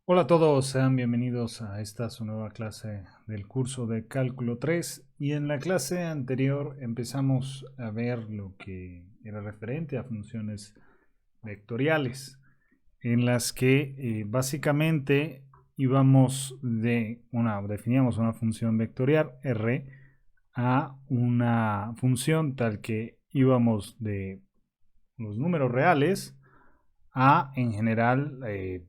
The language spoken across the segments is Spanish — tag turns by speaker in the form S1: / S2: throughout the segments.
S1: Hola a todos, sean bienvenidos a esta su nueva clase del curso de Cálculo 3 y en la clase anterior empezamos a ver lo que era referente a funciones vectoriales en las que básicamente definíamos una función vectorial R a una función tal que íbamos de los números reales a, en general,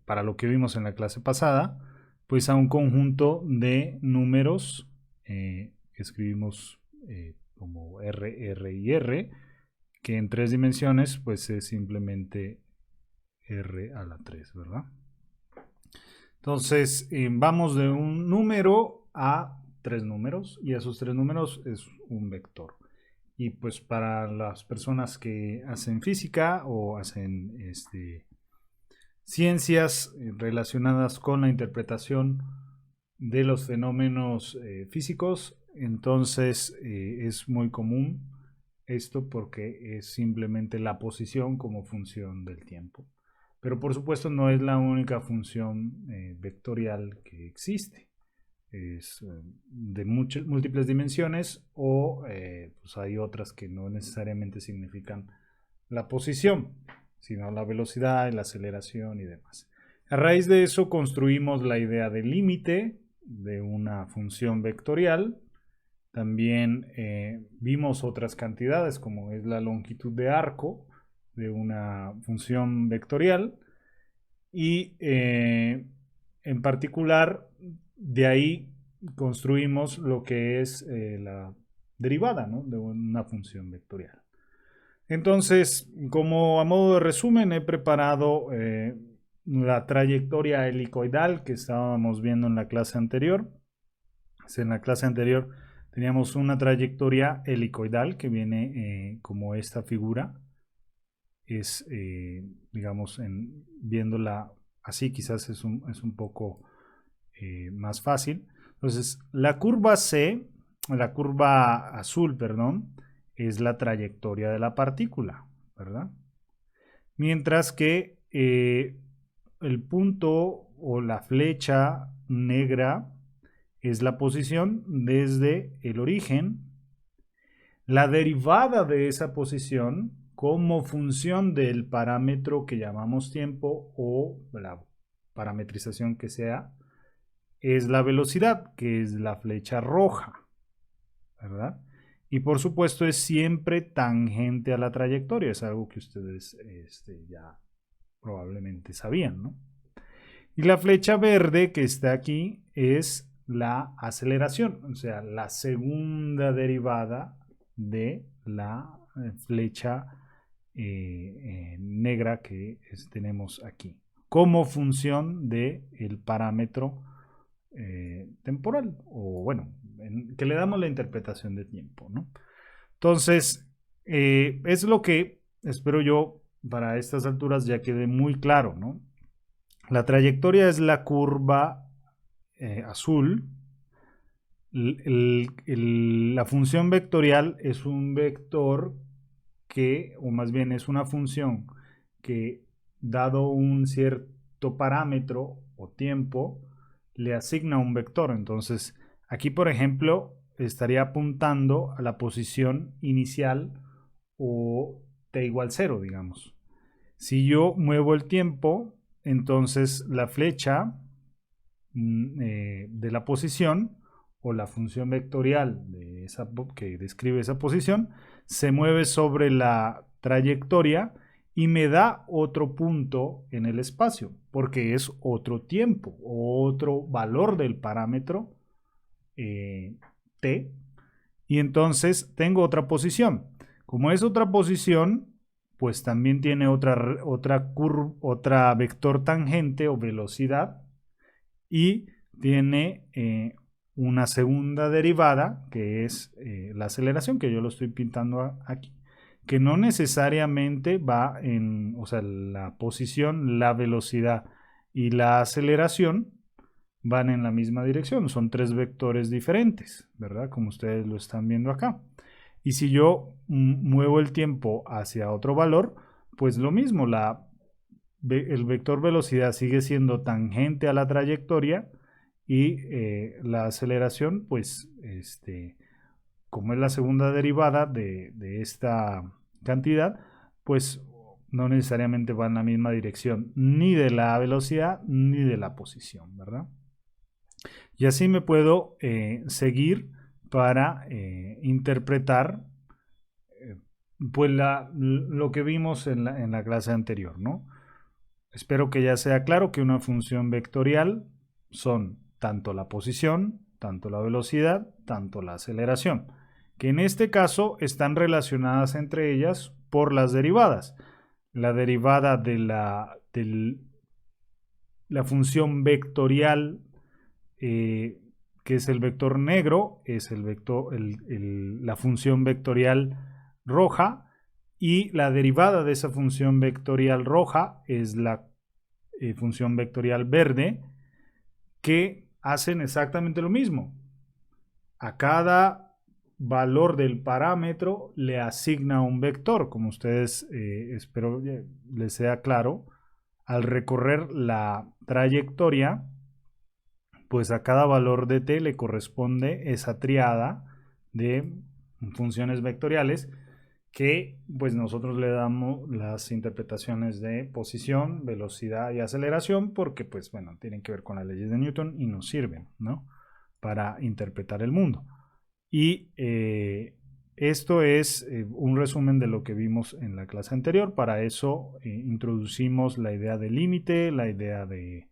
S1: para lo que vimos en la clase pasada, pues a un conjunto de números que escribimos como R, R y R, que en tres dimensiones pues es simplemente R a la 3, ¿verdad? Entonces vamos de un número a tres números y esos tres números es un vector. Y pues para las personas que hacen física o hacen ciencias relacionadas con la interpretación de los fenómenos físicos, entonces es muy común esto porque es simplemente la posición como función del tiempo. Pero por supuesto no es la única función vectorial que existe. Es de múltiples dimensiones o pues hay otras que no necesariamente significan la posición, sino la velocidad, la aceleración y demás. A raíz de eso construimos la idea del límite de una función vectorial. También vimos otras cantidades como es la longitud de arco de una función vectorial y en particular de ahí construimos lo que es la derivada, ¿no?, de una función vectorial. Entonces, como a modo de resumen, he preparado la trayectoria helicoidal que estábamos viendo en la clase anterior. En la clase anterior teníamos una trayectoria helicoidal que viene como esta figura. Es, digamos, viéndola así quizás es un poco más fácil. Entonces, la curva C, la curva azul, perdón, es la trayectoria de la partícula, ¿verdad? Mientras que el punto o la flecha negra es la posición desde el origen, la derivada de esa posición como función del parámetro que llamamos tiempo o la parametrización que sea, es la velocidad, que es la flecha roja, ¿verdad? Y por supuesto es siempre tangente a la trayectoria, es algo que ustedes ya probablemente sabían, ¿no? Y la flecha verde que está aquí es la aceleración, o sea, la segunda derivada de la flecha negra que tenemos aquí, como función del parámetro temporal, o bueno, que le damos la interpretación de tiempo, ¿no? Entonces, es lo que espero yo para estas alturas ya quede muy claro, ¿no? La trayectoria es la curva azul. La función vectorial es un vector que, o más bien es una función que, dado un cierto parámetro o tiempo, le asigna un vector. Entonces, aquí, por ejemplo, estaría apuntando a la posición inicial o t igual 0, digamos. Si yo muevo el tiempo, entonces la flecha de la posición o la función vectorial que describe esa posición se mueve sobre la trayectoria y me da otro punto en el espacio, porque es otro tiempo, otro valor del parámetro t, y entonces tengo otra posición. Como es otra posición, pues también tiene otra vector tangente o velocidad y tiene una segunda derivada que es la aceleración, que yo lo estoy pintando aquí, que no necesariamente va en, o sea, la posición, la velocidad y la aceleración van en la misma dirección, son tres vectores diferentes, ¿verdad? Como ustedes lo están viendo acá. Y si yo muevo el tiempo hacia otro valor, pues lo mismo, la el vector velocidad sigue siendo tangente a la trayectoria y la aceleración, pues, como es la segunda derivada de esta cantidad, pues no necesariamente va en la misma dirección ni de la velocidad ni de la posición, ¿verdad? Y así me puedo seguir para interpretar pues lo que vimos en la clase anterior, ¿no? Espero que ya sea claro que una función vectorial son tanto la posición, tanto la velocidad, tanto la aceleración, que en este caso están relacionadas entre ellas por las derivadas. La derivada de la función vectorial, que es el vector negro, es la función vectorial roja, y la derivada de esa función vectorial roja es la función vectorial verde, que hacen exactamente lo mismo. A cada valor del parámetro le asigna un vector, como ustedes espero les sea claro. Al recorrer la trayectoria, pues a cada valor de t le corresponde esa triada de funciones vectoriales que pues nosotros le damos las interpretaciones de posición, velocidad y aceleración porque pues bueno, tienen que ver con las leyes de Newton y nos sirven, ¿no? Para interpretar el mundo. Y esto es un resumen de lo que vimos en la clase anterior. Para eso introducimos la idea de límite, la idea de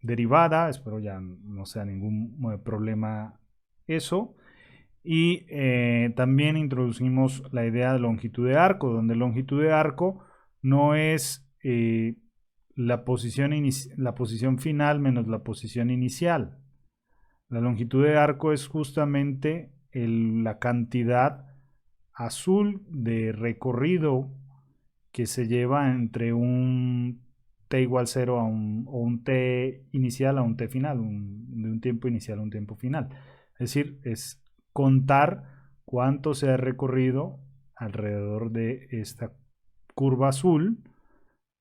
S1: derivada, espero ya no sea ningún problema eso. Y también introducimos la idea de longitud de arco, donde longitud de arco no es la posición final menos la posición inicial. La longitud de arco es justamente la cantidad azul de recorrido que se lleva entre un t igual 0 o un t inicial a un t final, de un tiempo inicial a un tiempo final. Es decir, es contar cuánto se ha recorrido alrededor de esta curva azul,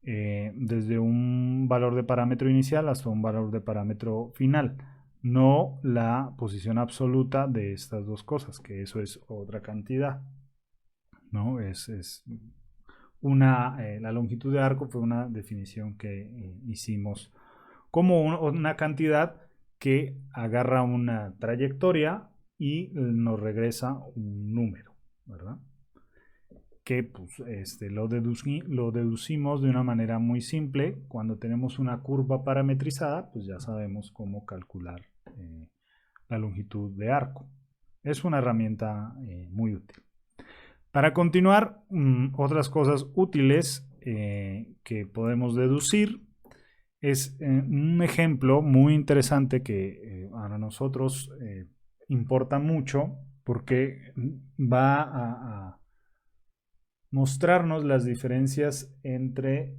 S1: desde un valor de parámetro inicial hasta un valor de parámetro final, no la posición absoluta de estas dos cosas, que eso es otra cantidad, ¿no? La longitud de arco fue una definición que hicimos como una cantidad que agarra una trayectoria y nos regresa un número, ¿verdad? Que pues, lo deducimos de una manera muy simple. Cuando tenemos una curva parametrizada, pues ya sabemos cómo calcular la longitud de arco. Es una herramienta muy útil. Para continuar, otras cosas útiles que podemos deducir es un ejemplo muy interesante que a nosotros importa mucho porque va a mostrarnos las diferencias entre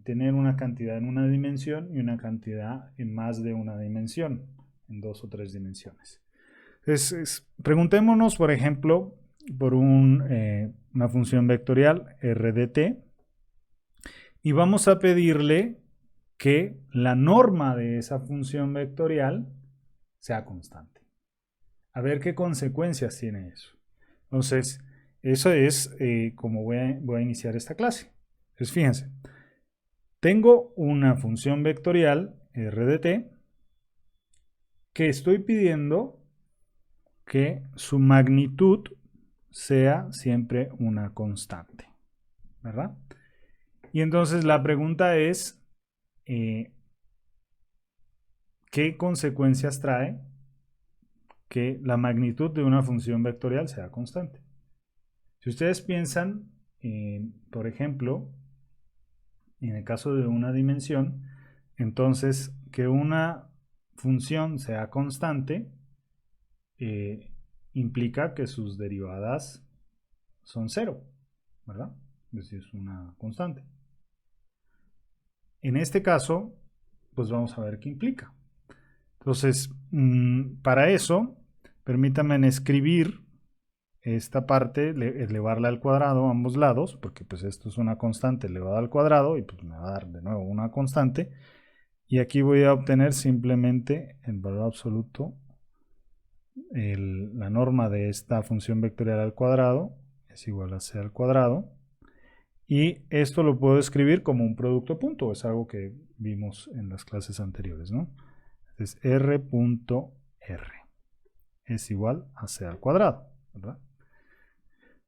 S1: tener una cantidad en una dimensión y una cantidad en más de una dimensión, en 2 o 3 dimensiones. Preguntémonos, por ejemplo, por una función vectorial r de t y vamos a pedirle que la norma de esa función vectorial sea constante. A ver qué consecuencias tiene eso. Entonces, eso es como voy a iniciar esta clase. Entonces, fíjense, tengo una función vectorial r de t que estoy pidiendo que su magnitud sea siempre una constante, ¿verdad? Y entonces la pregunta es, ¿qué consecuencias trae que la magnitud de una función vectorial sea constante? Si ustedes piensan, por ejemplo, en el caso de una dimensión, entonces que una función sea constante implica que sus derivadas son 0, ¿verdad? Es decir, es una constante. En este caso, pues vamos a ver qué implica. Entonces, para eso, permítanme escribir esta parte, elevarla al cuadrado a ambos lados, porque pues esto es una constante elevada al cuadrado y pues me va a dar de nuevo una constante. Y aquí voy a obtener simplemente el valor absoluto, la norma de esta función vectorial al cuadrado es igual a c al cuadrado. Y esto lo puedo escribir como un producto punto, es algo que vimos en las clases anteriores, ¿no? Entonces r punto r es igual a c al cuadrado, ¿verdad?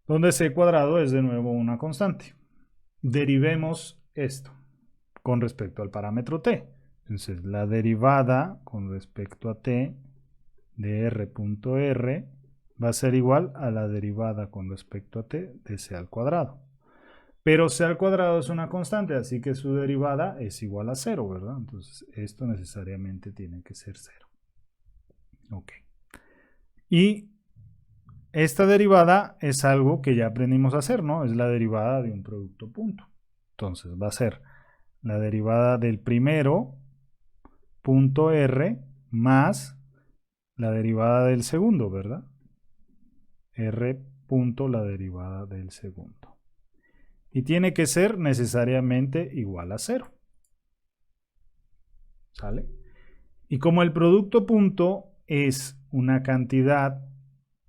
S1: Donde c cuadrado es de nuevo una constante. Derivemos esto con respecto al parámetro t. Entonces la derivada con respecto a t de r punto r va a ser igual a la derivada con respecto a t de c al cuadrado. Pero c al cuadrado es una constante, así que su derivada es igual a 0, ¿verdad? Entonces esto necesariamente tiene que ser 0. Ok. Y esta derivada es algo que ya aprendimos a hacer, ¿no? Es la derivada de un producto punto. Entonces va a ser la derivada del primero punto r más la derivada del segundo, ¿verdad? R punto la derivada del segundo. Y tiene que ser necesariamente igual a 0. ¿Sale? Y como el producto punto es una cantidad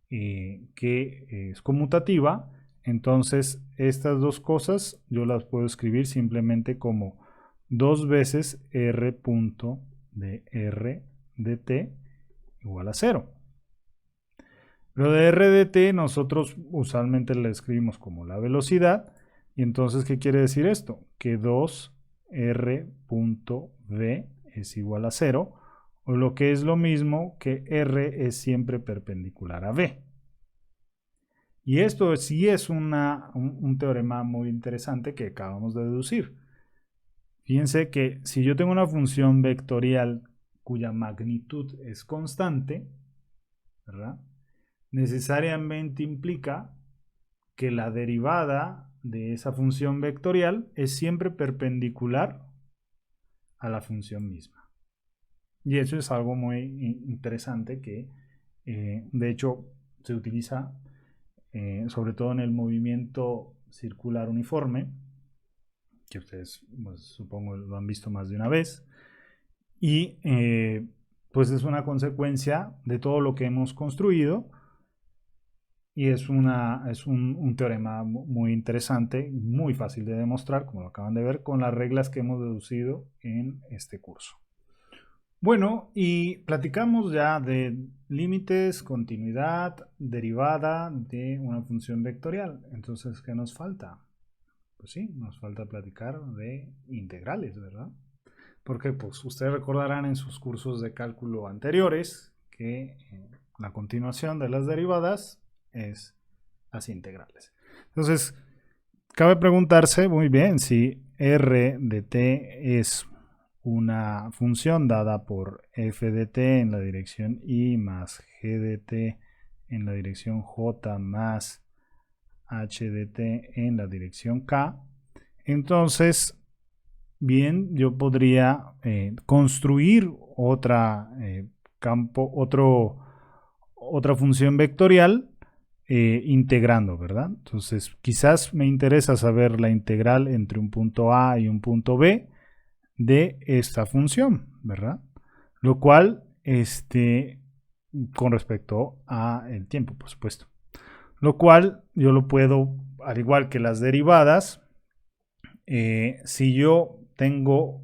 S1: que es conmutativa, entonces estas dos cosas yo las puedo escribir simplemente como 2 veces r punto de r de t igual a 0. Lo de r de t nosotros usualmente la escribimos como la velocidad. Y entonces, ¿qué quiere decir esto? Que 2r punto v es igual a 0, o lo que es lo mismo que r es siempre perpendicular a v. Y esto sí es un teorema muy interesante que acabamos de deducir. Fíjense que si yo tengo una función vectorial cuya magnitud es constante, ¿verdad? Necesariamente implica que la derivada de esa función vectorial es siempre perpendicular a la función misma. Y eso es algo muy interesante que de hecho se utiliza sobre todo en el movimiento circular uniforme, que ustedes pues, supongo lo han visto más de una vez, y pues es una consecuencia de todo lo que hemos construido. Y es un teorema muy interesante, muy fácil de demostrar, como lo acaban de ver, con las reglas que hemos deducido en este curso. Bueno, y platicamos ya de límites, continuidad, derivada de una función vectorial. Entonces, ¿qué nos falta? Pues sí, nos falta platicar de integrales, ¿verdad? Porque pues ustedes recordarán en sus cursos de cálculo anteriores que la continuación de las derivadas es las integrales. Entonces, cabe preguntarse muy bien si r de t es una función dada por f de t en la dirección y más g de t en la dirección j más h de t en la dirección k. Entonces, bien, yo podría construir otra otra función vectorial integrando, ¿verdad? Entonces, quizás me interesa saber la integral entre un punto A y un punto B de esta función, ¿verdad? Lo cual, con respecto a el tiempo, por supuesto. Lo cual yo lo puedo, al igual que las derivadas, si yo tengo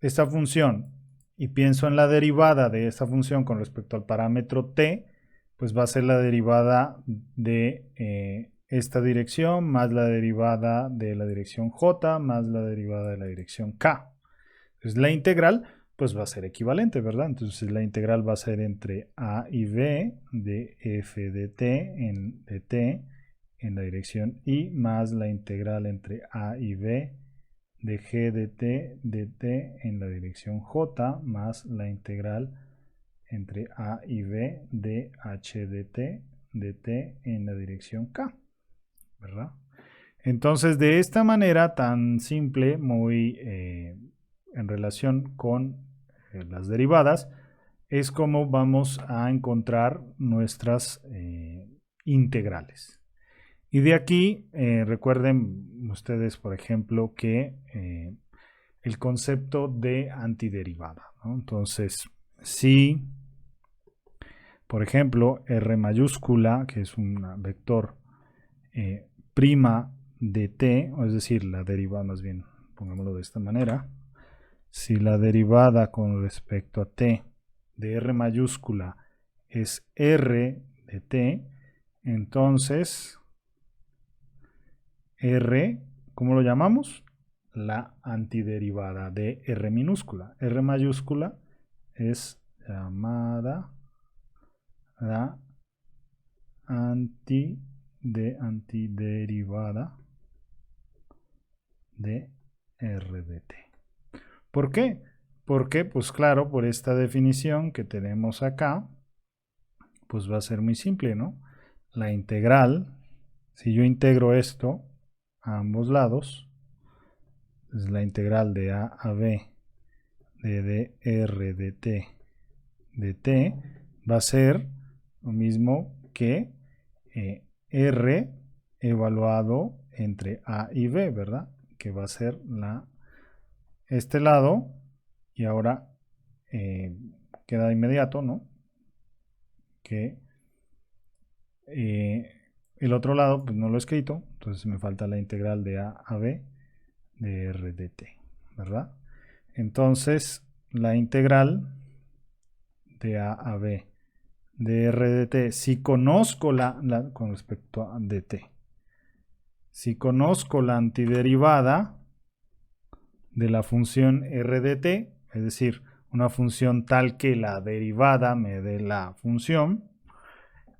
S1: esta función y pienso en la derivada de esta función con respecto al parámetro t, pues va a ser la derivada de esta dirección más la derivada de la dirección j más la derivada de la dirección k. Entonces la integral pues va a ser equivalente, ¿verdad? Entonces la integral va a ser entre a y b de f de t en la dirección y más la integral entre a y b de g de t en la dirección j más la integral entre a y b de h de t en la dirección k, ¿verdad? Entonces, de esta manera tan simple, muy en relación con las derivadas, es como vamos a encontrar nuestras integrales. Y de aquí, recuerden ustedes, por ejemplo, que el concepto de antiderivada, ¿no? Entonces, si, por ejemplo, R mayúscula, que es un vector prima de t, es decir, la derivada, más bien, pongámoslo de esta manera, si la derivada con respecto a t de R mayúscula es R de t, entonces R, ¿cómo lo llamamos? La antiderivada de R minúscula. R mayúscula es llamada la antiderivada de R de t. ¿Por qué? Porque, pues claro, por esta definición que tenemos acá, pues va a ser muy simple, ¿no? La integral, si yo integro esto a ambos lados, es la integral de a b de dr de t va a ser lo mismo que r evaluado entre a y b, ¿verdad? Que va a ser este lado, y ahora queda de inmediato, ¿no? Que el otro lado, pues no lo he escrito, entonces me falta la integral de a a b de r de t, ¿verdad? Entonces, la integral de a a b de r de t, si conozco con respecto a dt, si conozco la antiderivada de la función r de t, es decir, una función tal que la derivada me dé la función,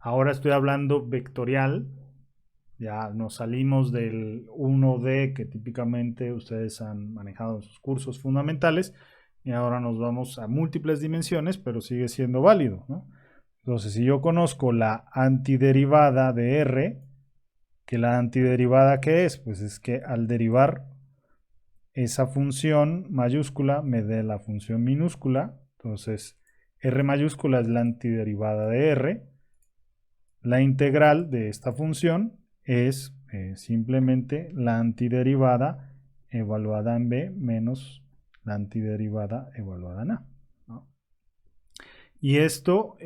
S1: ahora estoy hablando vectorial, ya nos salimos del 1D que típicamente ustedes han manejado en sus cursos fundamentales y ahora nos vamos a múltiples dimensiones, pero sigue siendo válido, ¿no? Entonces, si yo conozco la antiderivada de R, que la antiderivada ¿qué es? Pues es que al derivar esa función mayúscula me dé la función minúscula, entonces R mayúscula es la antiderivada de R, la integral de esta función es simplemente la antiderivada evaluada en b menos la antiderivada evaluada en a, ¿no? Y esto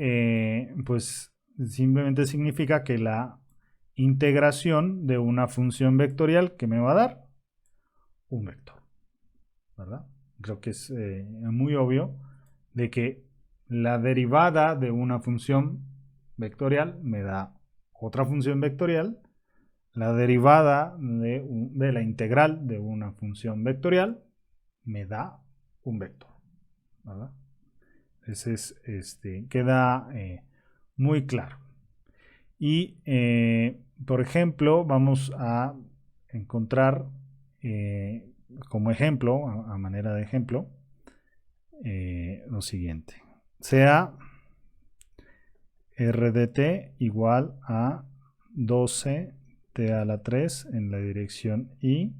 S1: pues simplemente significa que la integración de una función vectorial que me va a dar un vector, ¿verdad? Creo que es muy obvio de que la derivada de una función vectorial me da otra función vectorial, la derivada de la integral de una función vectorial me da un vector, ¿verdad? Ese es, queda muy claro. Y, por ejemplo, vamos a encontrar como ejemplo, a manera de ejemplo, lo siguiente. Sea r de t igual a 12t a la 3 en la dirección y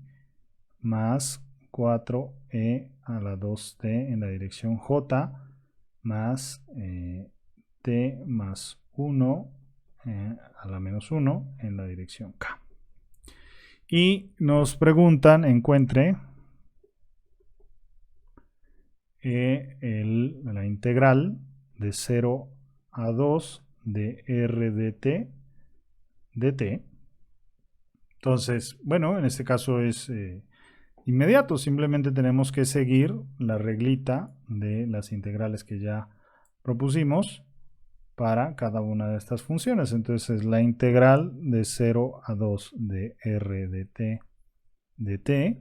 S1: más 4e a la 2t en la dirección j más t más 1 a la menos 1 en la dirección k. Y nos preguntan, encuentre la integral de 0 a 2 de r de t dt. Entonces, bueno, en este caso es inmediato, simplemente tenemos que seguir la reglita de las integrales que ya propusimos para cada una de estas funciones. Entonces, la integral de 0 a 2 de r de t dt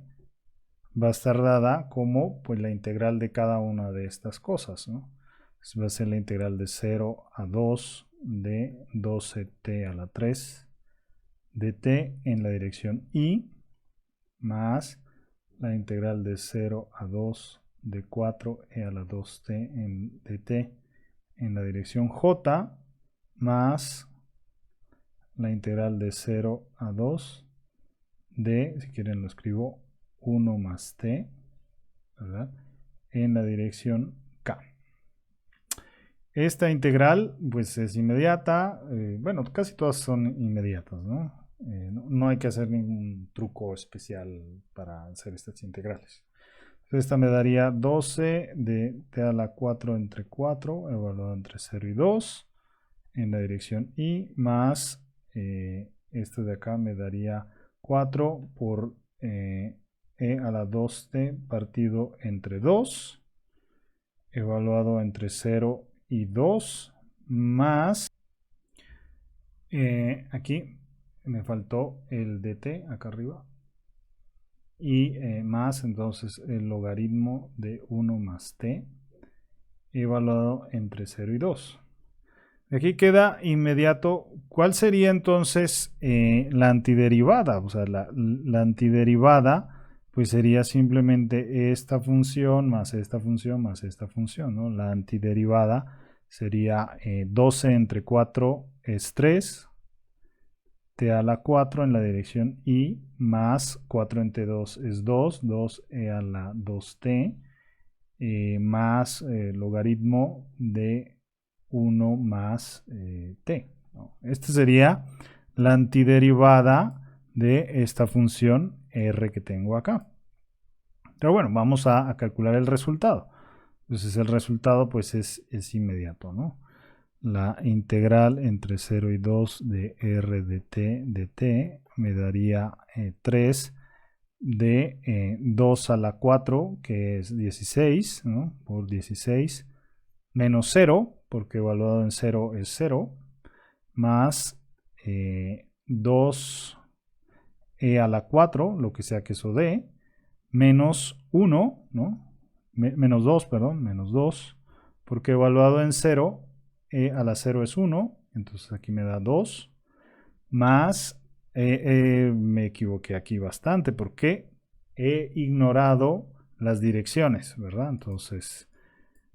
S1: va a estar dada como pues la integral de cada una de estas cosas, ¿no? Entonces, va a ser la integral de 0 a 2 de 12t a la 3 de t en la dirección y más la integral de 0 a 2 de 4e a la 2t en dt en la dirección j más la integral de 0 a 2 de, si quieren lo escribo, 1 más t, ¿verdad? En la dirección k. Esta integral pues es inmediata, bueno, casi todas son inmediatas, ¿no? No hay que hacer ningún truco especial para hacer estas integrales. Entonces esta me daría 12 de t a la 4 entre 4, evaluado entre 0 y 2, en la dirección y, más esto de acá me daría 4 por e a la 2t partido entre 2, evaluado entre 0 y 2, más, aquí me faltó el dt acá arriba, y más entonces el logaritmo de 1 más t, evaluado entre 0 y 2. Aquí queda inmediato. ¿Cuál sería entonces la antiderivada? O sea, la antiderivada pues sería simplemente esta función más esta función más esta función, ¿no? La antiderivada sería 12 entre 4 es 3, t a la 4 en la dirección y, más 4 entre 2 es 2, 2e a la 2t, más logaritmo de 1 más t, ¿no? Esta sería la antiderivada de esta función r que tengo acá. Pero bueno, vamos a calcular el resultado. Entonces el resultado pues es inmediato, ¿no? La integral entre 0 y 2 de r de t me daría 3 de 2 a la 4, que es 16, ¿no? Por 16, menos 0, porque evaluado en 0 es 0, más 2e a la 4, lo que sea que eso dé, menos 1, ¿no? Menos 2, perdón, menos 2, porque evaluado en 0, e a la 0 es 1, entonces aquí me da 2, más, me equivoqué aquí bastante, porque he ignorado las direcciones, ¿verdad? Entonces,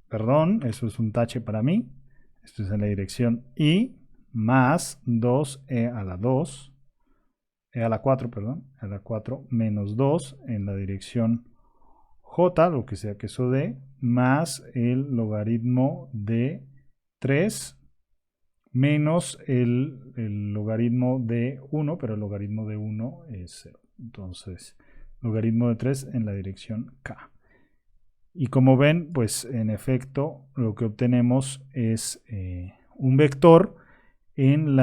S1: perdón, eso es un tache para mí. Esto es en la dirección y, más 2e a la 2, e a la 4, perdón, a la 4 menos 2 en la dirección j, lo que sea que eso dé, más el logaritmo de 3 menos el logaritmo de 1, pero el logaritmo de 1 es 0. Entonces, logaritmo de 3 en la dirección k. Y como ven, pues en efecto lo que obtenemos es un vector en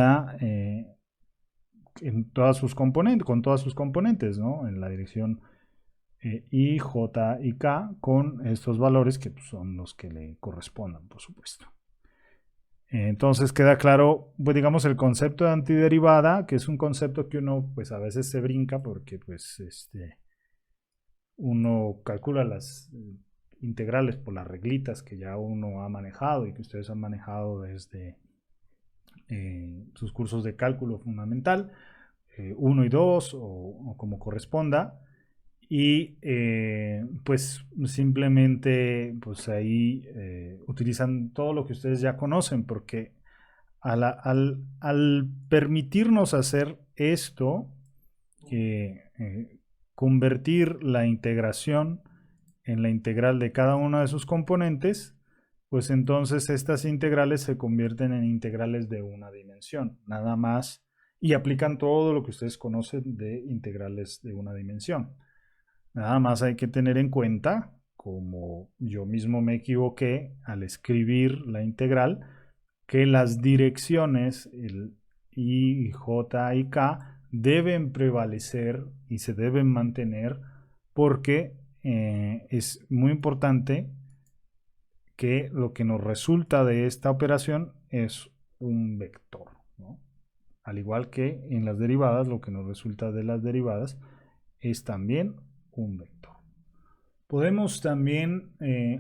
S1: en todas sus componentes, con todas sus componentes, ¿no? En la dirección i, j y k, con estos valores que pues, son los que le correspondan, por supuesto. Entonces queda claro, pues digamos, el concepto de antiderivada, que es un concepto que uno pues a veces se brinca porque pues uno calcula las integrales por las reglitas que ya uno ha manejado y que ustedes han manejado desde sus cursos de cálculo fundamental, 1 y 2 o como corresponda. Y pues simplemente pues ahí utilizan todo lo que ustedes ya conocen, porque al permitirnos hacer esto, convertir la integración en la integral de cada uno de sus componentes, pues entonces estas integrales se convierten en integrales de una dimensión, nada más, y aplican todo lo que ustedes conocen de integrales de una dimensión. Nada más hay que tener en cuenta, como yo mismo me equivoqué al escribir la integral, que las direcciones el i, j y k deben prevalecer y se deben mantener, porque es muy importante que lo que nos resulta de esta operación es un vector, ¿no? Al igual que en las derivadas, lo que nos resulta de las derivadas es también un vector. Podemos también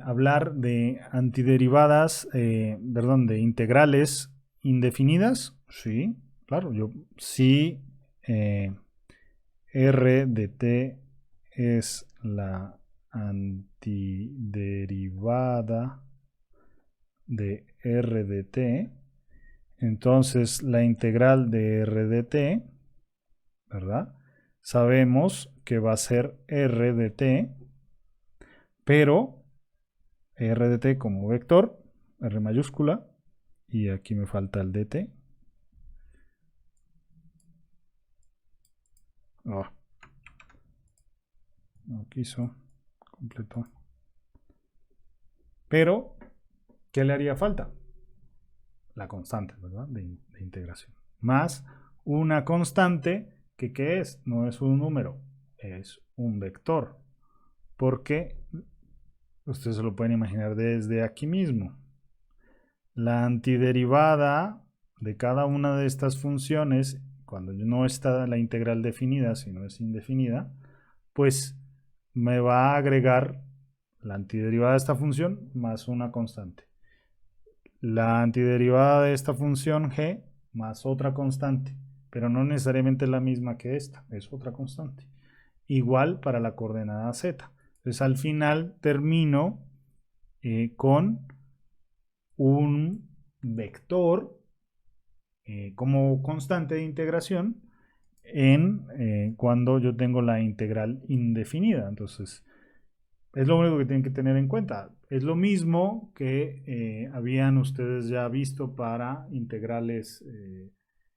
S1: hablar de antiderivadas, perdón, de integrales indefinidas. Sí, claro, si r de t es la antiderivada de r de t, entonces la integral de r de t, ¿verdad? Sabemos que va a ser r de t, pero r de t como vector, R mayúscula, y aquí me falta el dt. Oh, no quiso, completo. Pero, ¿qué le haría falta? La constante, ¿verdad? De integración. Más una constante que, ¿qué es? No es un número, es un vector. Porque ustedes se lo pueden imaginar desde aquí mismo. La antiderivada de cada una de estas funciones, cuando no está la integral definida, sino es indefinida, pues me va a agregar la antiderivada de esta función más una constante. La antiderivada de esta función g más otra constante, pero no necesariamente la misma que esta, es otra constante. Igual para la coordenada z. Entonces al final termino con un vector como constante de integración cuando yo tengo la integral indefinida. Entonces, es lo único que tienen que tener en cuenta. Es lo mismo que habían ustedes ya visto para integrales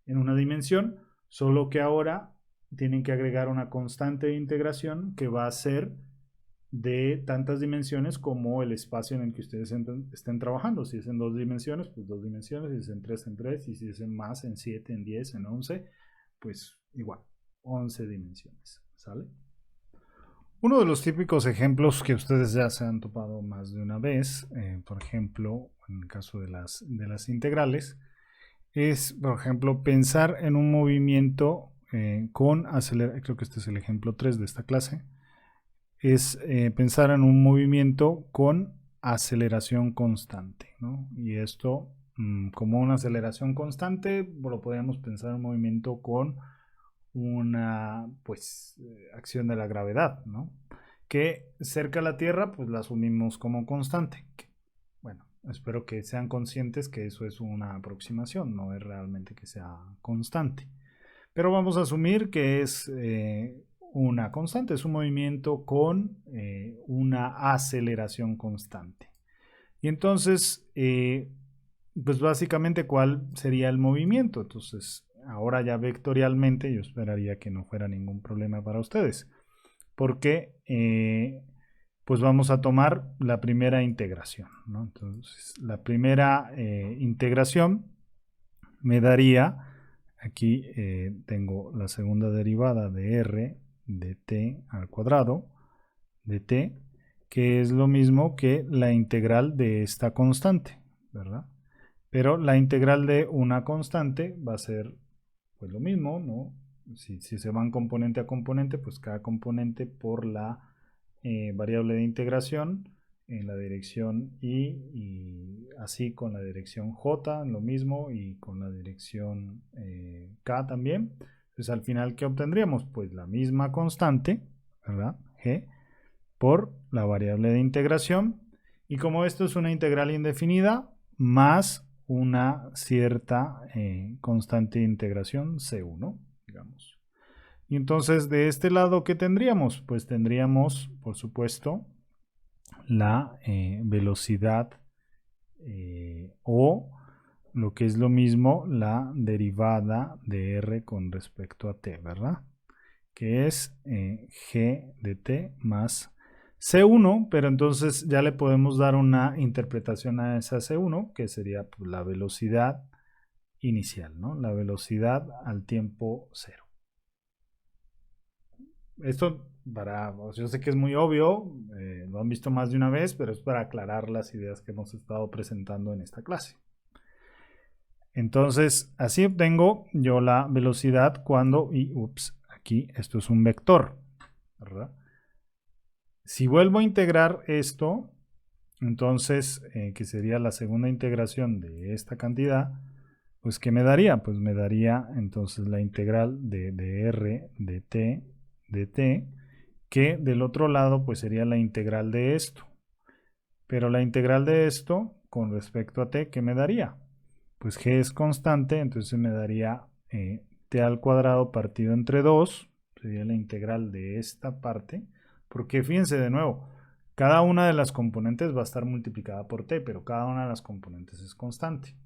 S1: en una dimensión, solo que ahora tienen que agregar una constante de integración que va a ser de tantas dimensiones como el espacio en el que ustedes estén trabajando. Si es en 2 dimensiones, pues 2 dimensiones, si es en 3, en 3, y si es en más, en 7, en 10, en 11, pues igual, 11 dimensiones, ¿sale? Uno de los típicos ejemplos que ustedes ya se han topado más de una vez, por ejemplo, en el caso de las integrales, es, por ejemplo, pensar en un movimiento con aceleración. Creo que este es el ejemplo 3 de esta clase. Es pensar en un movimiento con aceleración constante, ¿no? Y esto, como una aceleración constante, lo podríamos pensar en un movimiento con una, pues, acción de la gravedad, ¿no? Que cerca a la Tierra, pues la asumimos como constante. Bueno, espero que sean conscientes que eso es una aproximación, no es realmente que sea constante. Pero vamos a asumir que es una constante, es un movimiento con una aceleración constante. Y entonces, pues básicamente, ¿cuál sería el movimiento? Entonces, ahora ya vectorialmente, yo esperaría que no fuera ningún problema para ustedes, porque pues vamos a tomar la primera integración, ¿no? Entonces, la primera integración me daría, aquí tengo la segunda derivada de r de t al cuadrado de t, que es lo mismo que la integral de esta constante, ¿verdad? Pero la integral de una constante va a ser pues lo mismo, ¿no? Si se van componente a componente, pues cada componente por la variable de integración en la dirección y así con la dirección j, lo mismo, y con la dirección k también. Entonces al final, ¿qué obtendríamos? Pues la misma constante, ¿verdad? G, por la variable de integración. Y como esto es una integral indefinida, más una cierta constante de integración C1, digamos. Y entonces, de este lado, ¿qué tendríamos? Pues tendríamos, por supuesto, la velocidad o lo que es lo mismo, la derivada de r con respecto a t, ¿verdad? Que es g de t más C1, pero entonces ya le podemos dar una interpretación a esa C1, que sería pues, la velocidad inicial, ¿no? La velocidad al tiempo cero. Esto yo sé que es muy obvio, lo han visto más de una vez, pero es para aclarar las ideas que hemos estado presentando en esta clase. Entonces, así obtengo yo la velocidad cuando, aquí esto es un vector, ¿verdad? Si vuelvo a integrar esto, entonces, que sería la segunda integración de esta cantidad, pues ¿qué me daría? Pues me daría entonces la integral de r de t, que del otro lado pues sería la integral de esto. Pero la integral de esto con respecto a t, ¿qué me daría? Pues g es constante, entonces me daría t al cuadrado partido entre 2, sería la integral de esta parte, porque fíjense de nuevo, Cada una de las componentes va a estar multiplicada por t, pero cada una de las componentes es constante.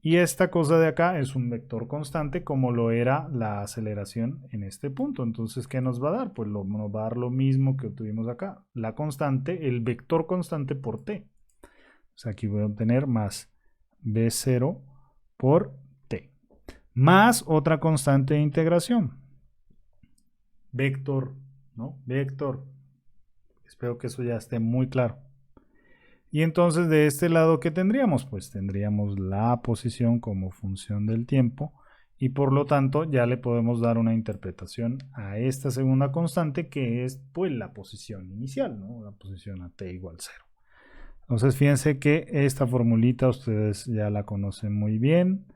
S1: Y esta cosa de acá es un vector constante como lo era la aceleración en este punto. Entonces, ¿qué nos va a dar? Pues nos va a dar lo mismo que obtuvimos acá. La constante, el vector constante por t. O sea, aquí voy a obtener más b0 por t. Más otra constante de integración. Vector, ¿no? Vector. Espero que eso ya esté muy claro. Y entonces de este lado, ¿qué tendríamos? Pues tendríamos la posición como función del tiempo y por lo tanto ya le podemos dar una interpretación a esta segunda constante que es pues la posición inicial, ¿no? La posición a t igual 0. Entonces fíjense que esta formulita ustedes ya la conocen muy bien.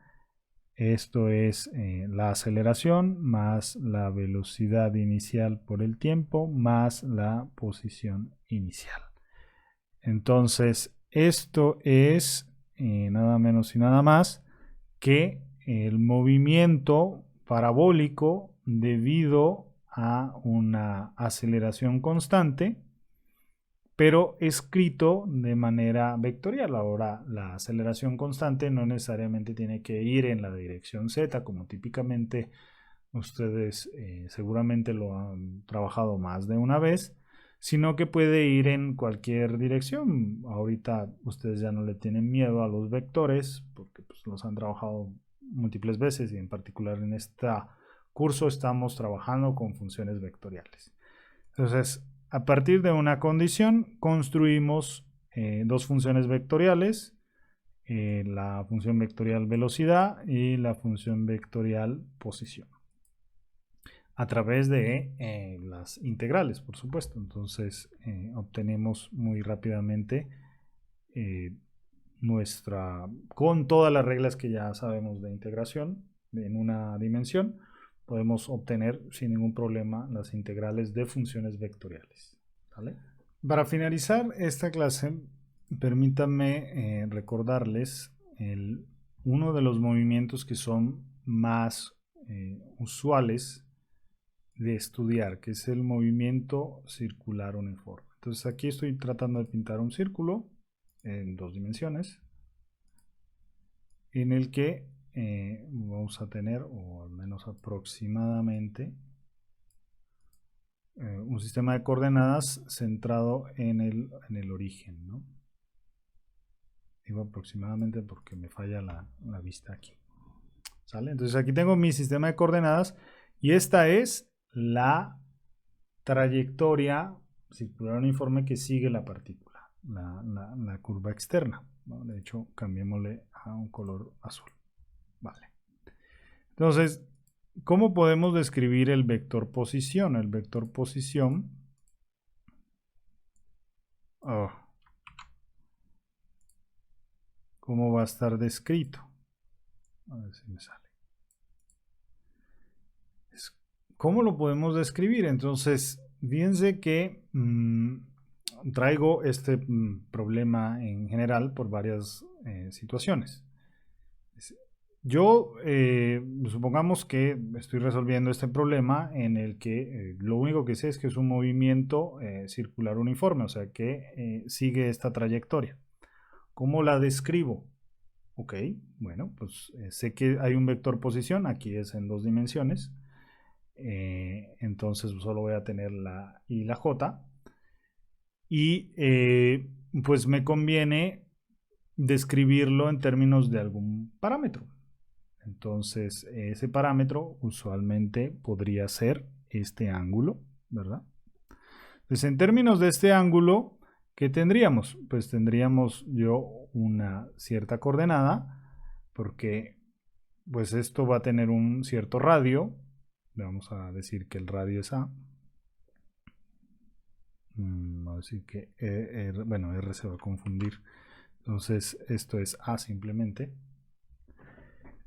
S1: Esto es la aceleración más la velocidad inicial por el tiempo más la posición inicial. Entonces, esto es nada menos y nada más que el movimiento parabólico debido a una aceleración constante, pero escrito de manera vectorial. Ahora, la aceleración constante no necesariamente tiene que ir en la dirección z, como típicamente ustedes seguramente lo han trabajado más de una vez, sino que puede ir en cualquier dirección. Ahorita ustedes ya no le tienen miedo a los vectores porque pues, los han trabajado múltiples veces y en particular en este curso estamos trabajando con funciones vectoriales. Entonces, a partir de una condición construimos dos funciones vectoriales, la función vectorial velocidad y la función vectorial posición, a través de las integrales, por supuesto. Entonces obtenemos muy rápidamente con todas las reglas que ya sabemos de integración en una dimensión, podemos obtener sin ningún problema las integrales de funciones vectoriales. ¿Vale? Para finalizar esta clase, permítanme recordarles uno de los movimientos que son más usuales de estudiar, que es el movimiento circular uniforme. Entonces aquí estoy tratando de pintar un círculo en dos dimensiones en el que vamos a tener, o al menos aproximadamente, un sistema de coordenadas centrado en el origen, ¿no? Digo aproximadamente porque me falla la vista aquí. ¿Sale? Entonces aquí tengo mi sistema de coordenadas y esta es la trayectoria circular uniforme que sigue la partícula, la curva externa, ¿no? De hecho, cambiémosle a un color azul. Vale. Entonces, ¿cómo podemos describir el vector posición? El vector posición... ¿Cómo va a estar descrito? A ver si me sale. ¿Cómo lo podemos describir? Entonces, fíjense que traigo este problema en general por varias situaciones. Yo, supongamos que estoy resolviendo este problema en el que lo único que sé es que es un movimiento circular uniforme, o sea que sigue esta trayectoria. ¿Cómo la describo? Ok, bueno, pues sé que hay un vector posición, aquí es en dos dimensiones. Entonces solo voy a tener la I y la J y pues me conviene describirlo en términos de algún parámetro. Entonces ese parámetro usualmente podría ser este ángulo, ¿verdad? Entonces en términos de este ángulo, ¿qué tendríamos? Pues tendríamos yo una cierta coordenada porque pues esto va a tener un cierto radio. Vamos a decir que el radio es A. Vamos a decir que bueno, R se va a confundir. Entonces, esto es A simplemente.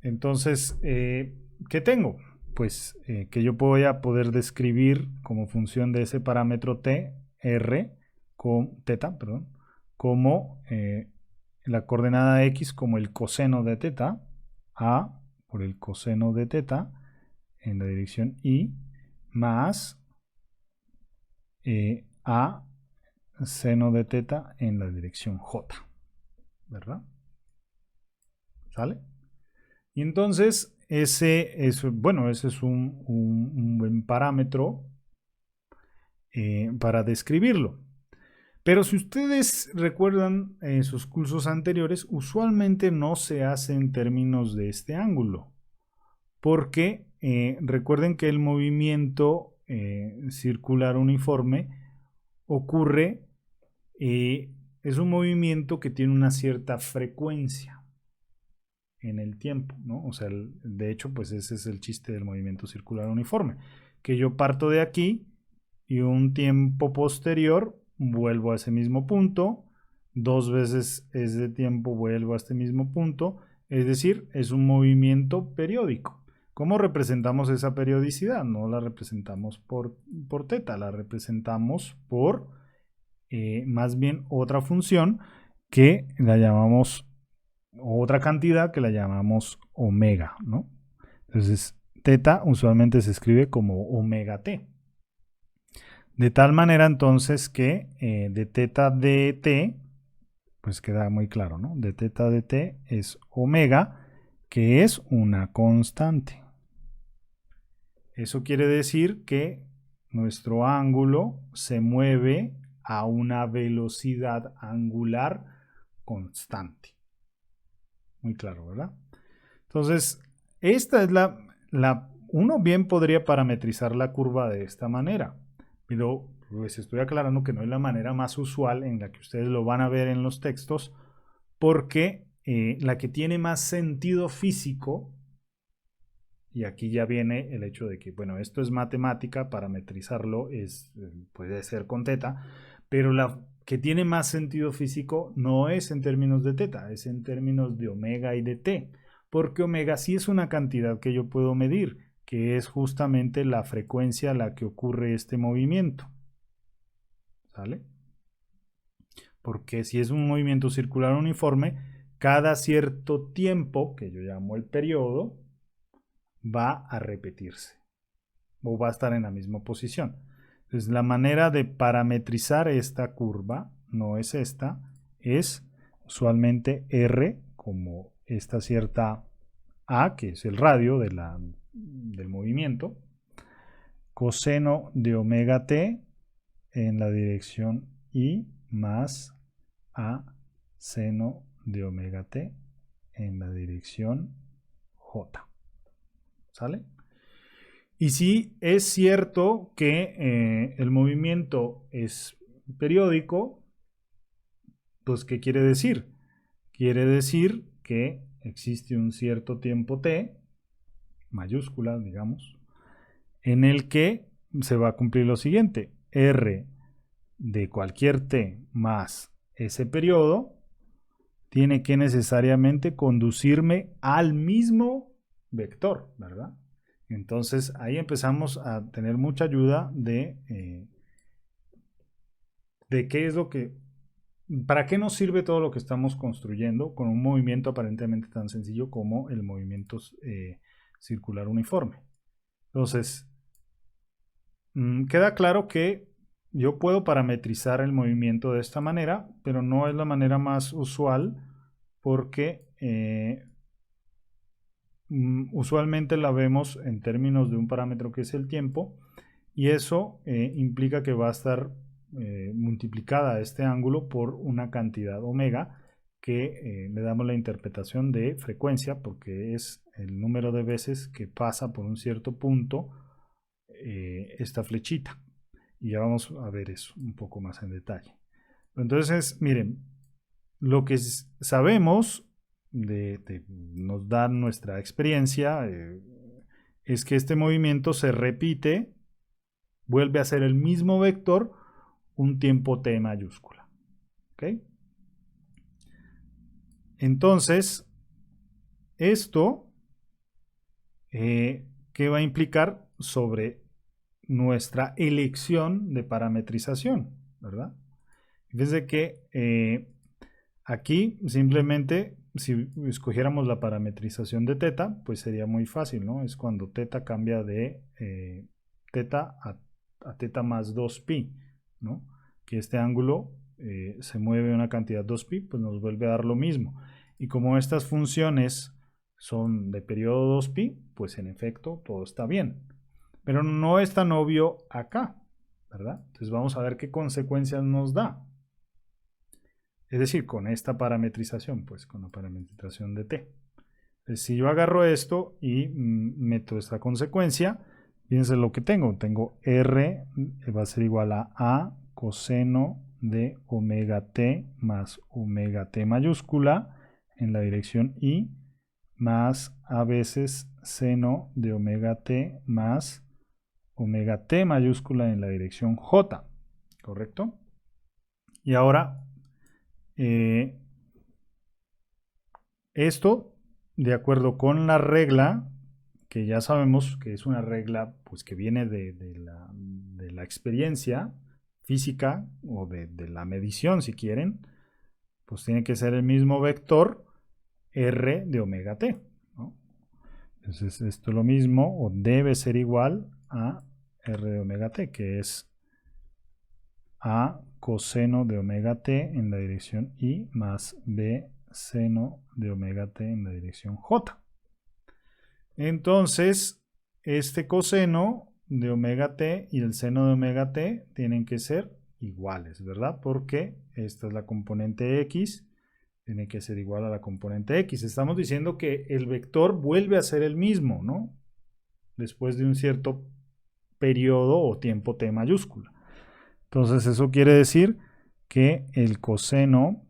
S1: Entonces, ¿qué tengo? Pues que yo voy a poder describir como función de ese parámetro T, R, con teta, perdón, como la coordenada X como el coseno de teta, A por el coseno de teta en la dirección Y, más A seno de teta en la dirección J, ¿verdad? ¿Sale? Y entonces ese es un buen parámetro para describirlo. Pero si ustedes recuerdan sus cursos anteriores, usualmente no se hace en términos de este ángulo, porque recuerden que el movimiento circular uniforme ocurre, es un movimiento que tiene una cierta frecuencia en el tiempo, ¿no? O sea, de hecho, pues ese es el chiste del movimiento circular uniforme, que yo parto de aquí y un tiempo posterior vuelvo a ese mismo punto, 2 veces ese tiempo vuelvo a este mismo punto, es decir, es un movimiento periódico. ¿Cómo representamos esa periodicidad? No la representamos por teta, la representamos por más bien otra función que la llamamos, otra cantidad que la llamamos omega, ¿no? Entonces, teta usualmente se escribe como omega t. De tal manera entonces que de teta de t, pues queda muy claro, ¿no? De teta de t es omega, que es una constante. Eso quiere decir que nuestro ángulo se mueve a una velocidad angular constante. Muy claro, ¿verdad? Entonces, esta es uno bien podría parametrizar la curva de esta manera, pero pues estoy aclarando que no es la manera más usual en la que ustedes lo van a ver en los textos, porque la que tiene más sentido físico, y aquí ya viene el hecho de que, bueno, esto es matemática, parametrizarlo puede ser con teta, pero la que tiene más sentido físico no es en términos de teta, es en términos de omega y de t, porque omega sí es una cantidad que yo puedo medir, que es justamente la frecuencia a la que ocurre este movimiento. ¿Sale? Porque si es un movimiento circular uniforme, cada cierto tiempo, que yo llamo el periodo, va a repetirse o va a estar en la misma posición. Entonces, la manera de parametrizar esta curva no es esta, es usualmente R como esta cierta A, que es el radio del movimiento, coseno de omega t en la dirección I más A seno de omega t en la dirección J. ¿Sale? Y sí es cierto que el movimiento es periódico, pues ¿qué quiere decir? Quiere decir que existe un cierto tiempo t, mayúscula, digamos, en el que se va a cumplir lo siguiente: r de cualquier t más ese periodo tiene que necesariamente conducirme al mismo vector, ¿verdad? Entonces ahí empezamos a tener mucha ayuda de qué es lo que, para qué nos sirve todo lo que estamos construyendo con un movimiento aparentemente tan sencillo como el movimiento circular uniforme. Entonces, queda claro que yo puedo parametrizar el movimiento de esta manera, pero no es la manera más usual porque usualmente la vemos en términos de un parámetro que es el tiempo, y eso implica que va a estar multiplicada este ángulo por una cantidad omega que le damos la interpretación de frecuencia, porque es el número de veces que pasa por un cierto punto esta flechita, y ya vamos a ver eso un poco más en detalle. Entonces, miren, lo que sabemos nos da nuestra experiencia es que este movimiento se repite, vuelve a ser el mismo vector un tiempo t mayúscula. ¿Ok? Entonces, esto, ¿qué va a implicar sobre nuestra elección de parametrización? ¿Verdad? Desde que aquí simplemente, si escogiéramos la parametrización de teta, pues sería muy fácil, ¿no? Es cuando teta cambia de teta a teta más 2pi, ¿no? que este ángulo se mueve una cantidad 2pi, pues nos vuelve a dar lo mismo. Y como estas funciones son de periodo 2pi, pues en efecto todo está bien. Pero no es tan obvio acá, ¿verdad? Entonces vamos a ver qué consecuencias nos da. Es decir, con esta parametrización, pues con la parametrización de t. Entonces, si yo agarro esto y meto esta consecuencia, fíjense lo que tengo. Tengo r va a ser igual a coseno de omega t más omega t mayúscula en la dirección y más a veces seno de omega t más omega t mayúscula en la dirección j, ¿correcto? Y ahora, esto, de acuerdo con la regla, que ya sabemos que es una regla pues, que viene de la experiencia física o de la medición, si quieren, pues tiene que ser el mismo vector r de omega t, ¿no? Entonces esto es lo mismo, o debe ser igual a r de omega t, que es a coseno de omega t en la dirección y más b seno de omega t en la dirección j. Entonces, este coseno de omega t y el seno de omega t tienen que ser iguales, ¿verdad? Porque esta es la componente x, tiene que ser igual a la componente x. Estamos diciendo que el vector vuelve a ser el mismo, ¿no? Después de un cierto periodo o tiempo t mayúscula. Entonces, eso quiere decir que el coseno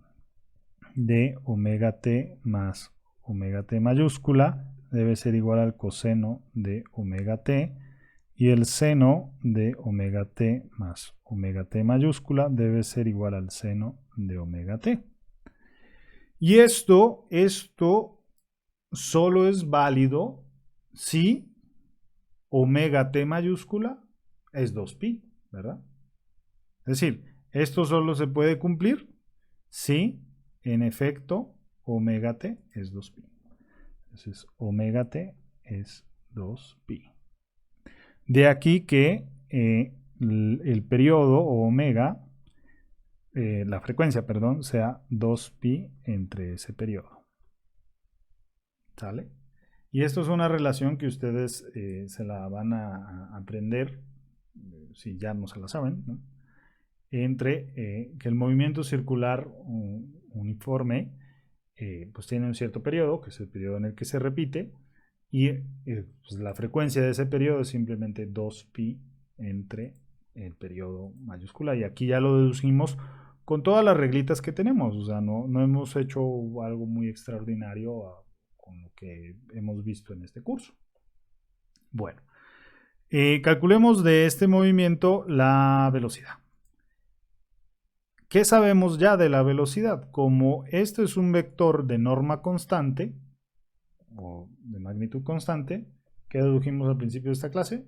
S1: de omega t más omega t mayúscula debe ser igual al coseno de omega t y el seno de omega t más omega t mayúscula debe ser igual al seno de omega t. Y esto solo es válido si omega t mayúscula es 2pi, ¿verdad? Es decir, esto solo se puede cumplir si en efecto omega t es 2pi. Entonces omega t es 2pi. De aquí que el periodo o omega, la frecuencia, perdón, sea 2pi entre ese periodo. ¿Sale? Y esto es una relación que ustedes se la van a aprender, si ya no se la saben, ¿no? Entre que el movimiento circular uniforme pues tiene un cierto periodo, que es el periodo en el que se repite, y pues la frecuencia de ese periodo es simplemente 2pi entre el periodo mayúscula, y aquí ya lo deducimos con todas las reglitas que tenemos, o sea, no hemos hecho algo muy extraordinario con lo que hemos visto en este curso. Bueno, calculemos de este movimiento la velocidad. ¿Qué sabemos ya de la velocidad? Como esto es un vector de norma constante, o de magnitud constante, ¿qué dedujimos al principio de esta clase?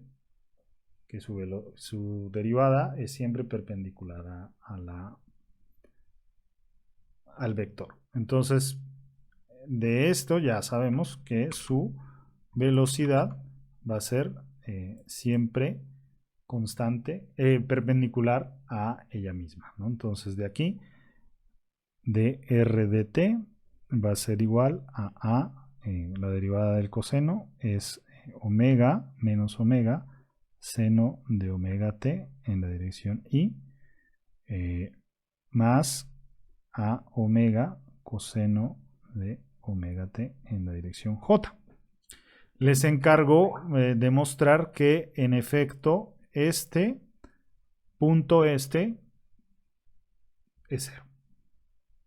S1: Que su derivada es siempre perpendicular al vector. Entonces, de esto ya sabemos que su velocidad va a ser siempre constante, perpendicular a ella misma, ¿no? Entonces de aquí, de r de t va a ser igual a la derivada del coseno es omega menos omega seno de omega t en la dirección y más a omega coseno de omega t en la dirección j. Les encargo demostrar que en efecto este punto es 0.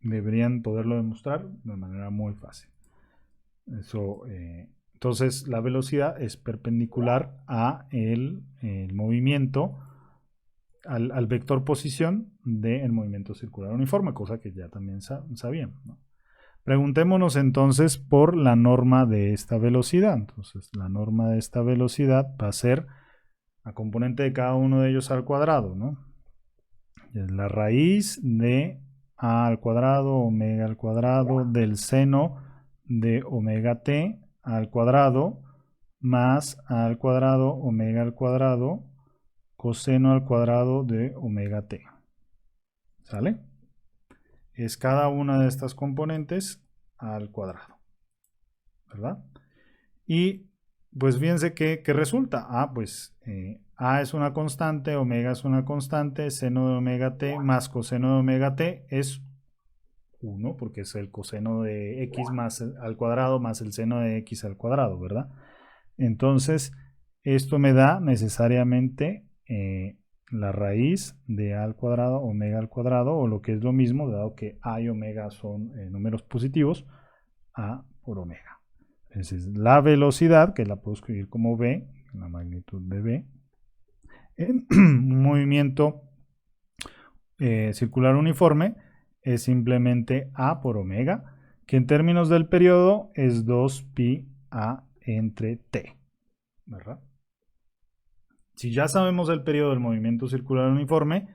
S1: Deberían poderlo demostrar de manera muy fácil. Entonces la velocidad es perpendicular a el movimiento, al vector posición del movimiento circular uniforme, cosa que ya también sabían, ¿no? Preguntémonos entonces por la norma de esta velocidad. Entonces la norma de esta velocidad va a ser la componente de cada uno de ellos al cuadrado, ¿no? Es la raíz de a al cuadrado, omega al cuadrado, del seno de omega t al cuadrado, más a al cuadrado, omega al cuadrado, coseno al cuadrado de omega t. ¿Sale? Es cada una de estas componentes al cuadrado, ¿verdad? Y pues fíjense que resulta. Pues A es una constante, omega es una constante, seno de omega t más coseno de omega t es 1, porque es el coseno de x más al cuadrado más el seno de x al cuadrado, ¿verdad? Entonces, esto me da necesariamente la raíz de a al cuadrado, omega al cuadrado, o lo que es lo mismo, dado que a y omega son números positivos, a por omega. Entonces, la velocidad, que la puedo escribir como v, la magnitud de v, en un movimiento circular uniforme, es simplemente a por omega, que en términos del periodo es 2pi a entre t, ¿verdad? Si ya sabemos el periodo del movimiento circular uniforme,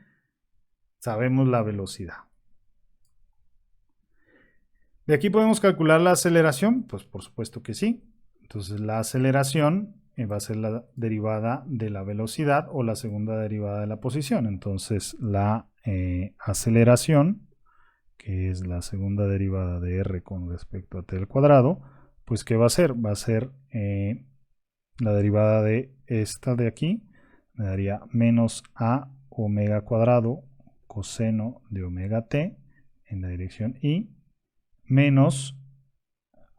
S1: sabemos la velocidad. ¿De aquí podemos calcular la aceleración? Pues por supuesto que sí. Entonces la aceleración va a ser la derivada de la velocidad o la segunda derivada de la posición. Entonces la aceleración, que es la segunda derivada de r con respecto a t al cuadrado, pues ¿qué va a ser? Va a ser la derivada de esta de aquí, me daría menos a omega cuadrado coseno de omega t en la dirección y, menos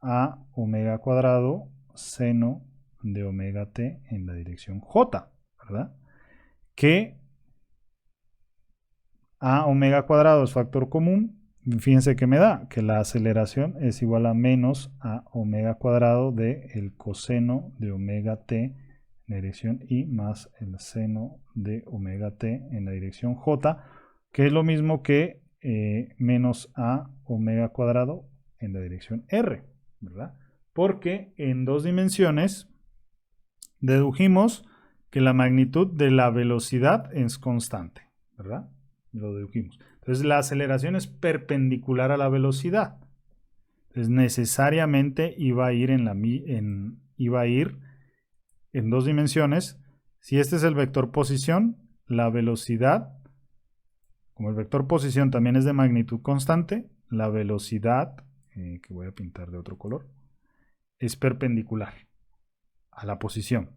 S1: a omega cuadrado seno de omega t en la dirección j, ¿verdad? Que a omega cuadrado es factor común. Fíjense que me da que la aceleración es igual a menos a omega cuadrado de el coseno de omega t en la dirección y más el seno de omega t en la dirección j, que es lo mismo que menos a omega cuadrado en la dirección r, ¿verdad? Porque en dos dimensiones dedujimos que la magnitud de la velocidad es constante, ¿verdad? Lo dedujimos. Entonces la aceleración es perpendicular a la velocidad. Entonces necesariamente iba a ir en dos dimensiones. Si este es el vector posición, la velocidad, como el vector posición también es de magnitud constante, la velocidad, que voy a pintar de otro color, es perpendicular a la posición.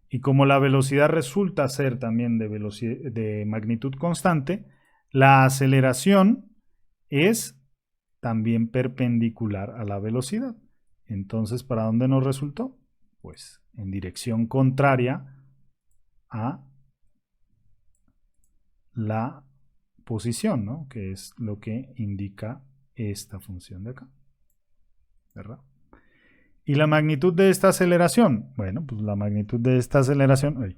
S1: Y como la velocidad resulta ser también de magnitud constante, la aceleración es también perpendicular a la velocidad. Entonces, ¿para dónde nos resultó? Pues en dirección contraria a la posición, ¿no? Que es lo que indica esta función de acá, ¿verdad? ¿Y la magnitud de esta aceleración? Bueno, pues la magnitud de esta aceleración,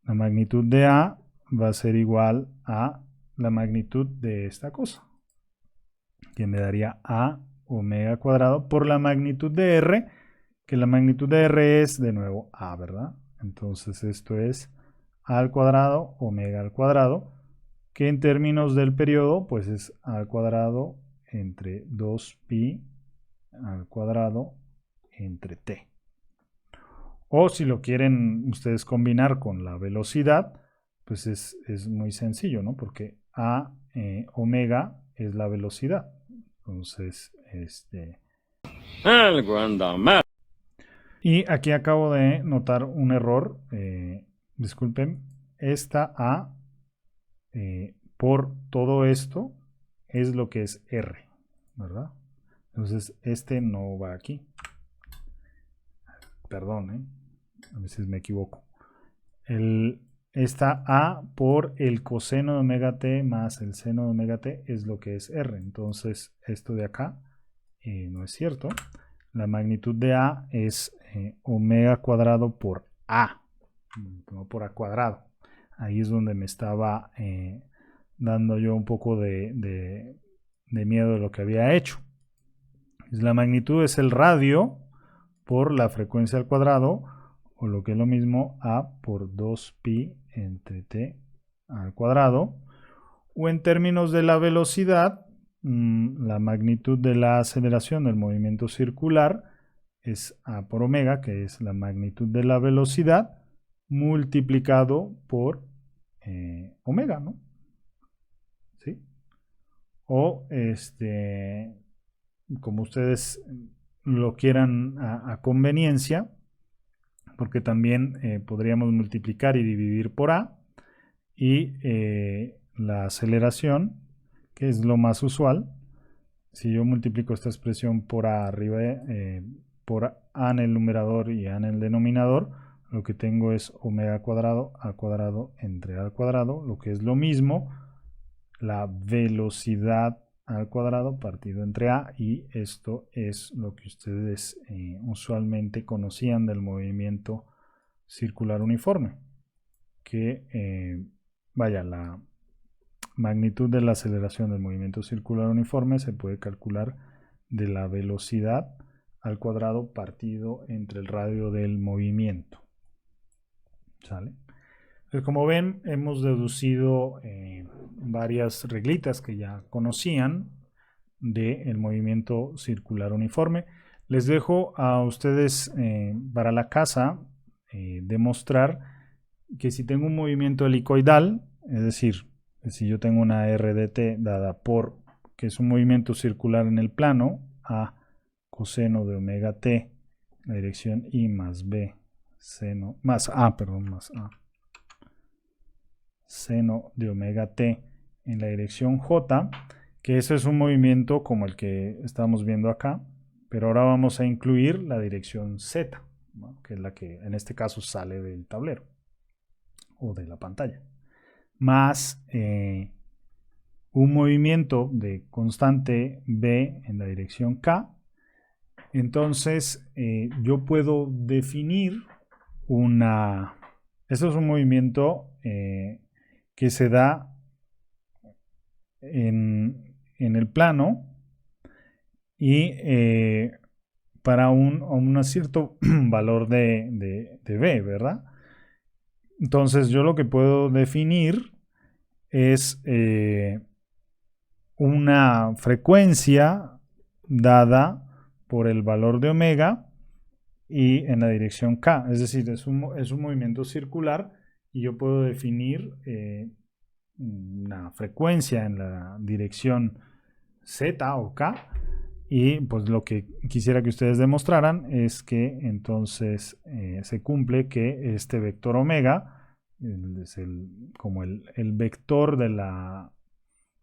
S1: la magnitud de A va a ser igual a la magnitud de esta cosa, que me daría A omega cuadrado por la magnitud de R, que la magnitud de R es de nuevo A, ¿verdad? Entonces esto es A al cuadrado omega al cuadrado, que en términos del periodo pues es A al cuadrado entre 2pi al cuadrado entre t. O si lo quieren ustedes combinar con la velocidad, pues es muy sencillo, ¿no? Porque a omega es la velocidad. Entonces,
S2: Algo anda mal.
S1: Y aquí acabo de notar un error. Disculpen. Esta a por todo esto es lo que es r, ¿verdad? Entonces, este no va aquí. Perdón, a veces me equivoco. Esta a por el coseno de omega t más el seno de omega t es lo que es r. Entonces, esto de acá no es cierto. La magnitud de a es omega cuadrado por a, no por a cuadrado. Ahí es donde me estaba dando yo un poco de miedo de lo que había hecho. La magnitud es el radio por la frecuencia al cuadrado, o lo que es lo mismo, a por 2pi entre t al cuadrado. O en términos de la velocidad, la magnitud de la aceleración del movimiento circular es a por omega, que es la magnitud de la velocidad, multiplicado por omega, ¿no? ¿Sí? O como ustedes lo quieran a conveniencia, porque también podríamos multiplicar y dividir por A, y la aceleración, que es lo más usual. Si yo multiplico esta expresión por A arriba, por A en el numerador y A en el denominador, lo que tengo es omega cuadrado, A cuadrado entre A al cuadrado, lo que es lo mismo, la velocidad al cuadrado partido entre A, y esto es lo que ustedes usualmente conocían del movimiento circular uniforme, que vaya, la magnitud de la aceleración del movimiento circular uniforme se puede calcular de la velocidad al cuadrado partido entre el radio del movimiento. ¿Sale? Entonces, como ven, hemos deducido varias reglitas que ya conocían del movimiento circular uniforme. Les dejo a ustedes para la casa demostrar que si tengo un movimiento helicoidal, es decir, si yo tengo una RDT dada por, que es un movimiento circular en el plano, A coseno de omega t, la dirección I más B, seno, más A, seno de omega t en la dirección J, que eso es un movimiento como el que estamos viendo acá, pero ahora vamos a incluir la dirección Z, ¿no? Que es la que en este caso sale del tablero o de la pantalla, más un movimiento de constante B en la dirección K. Entonces yo puedo definir una... Esto es un movimiento que se da en el plano y para un cierto valor de B, ¿verdad? Entonces yo lo que puedo definir es una frecuencia dada por el valor de omega y en la dirección K, es decir, es un movimiento circular y yo puedo definir una frecuencia en la dirección Z o K, y pues lo que quisiera que ustedes demostraran es que entonces se cumple que este vector omega es como el vector de la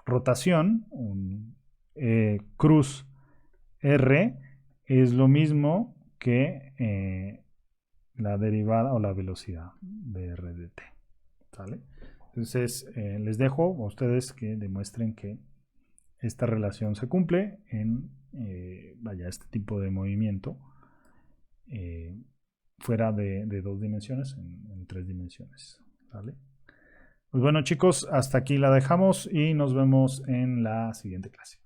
S1: rotación, un cruz R, es lo mismo que la derivada o la velocidad de R de t. ¿Sale? Entonces les dejo a ustedes que demuestren que esta relación se cumple en vaya, este tipo de movimiento fuera de 2 dimensiones, en 3 dimensiones. ¿Vale? Pues bueno, chicos, hasta aquí la dejamos y nos vemos en la siguiente clase.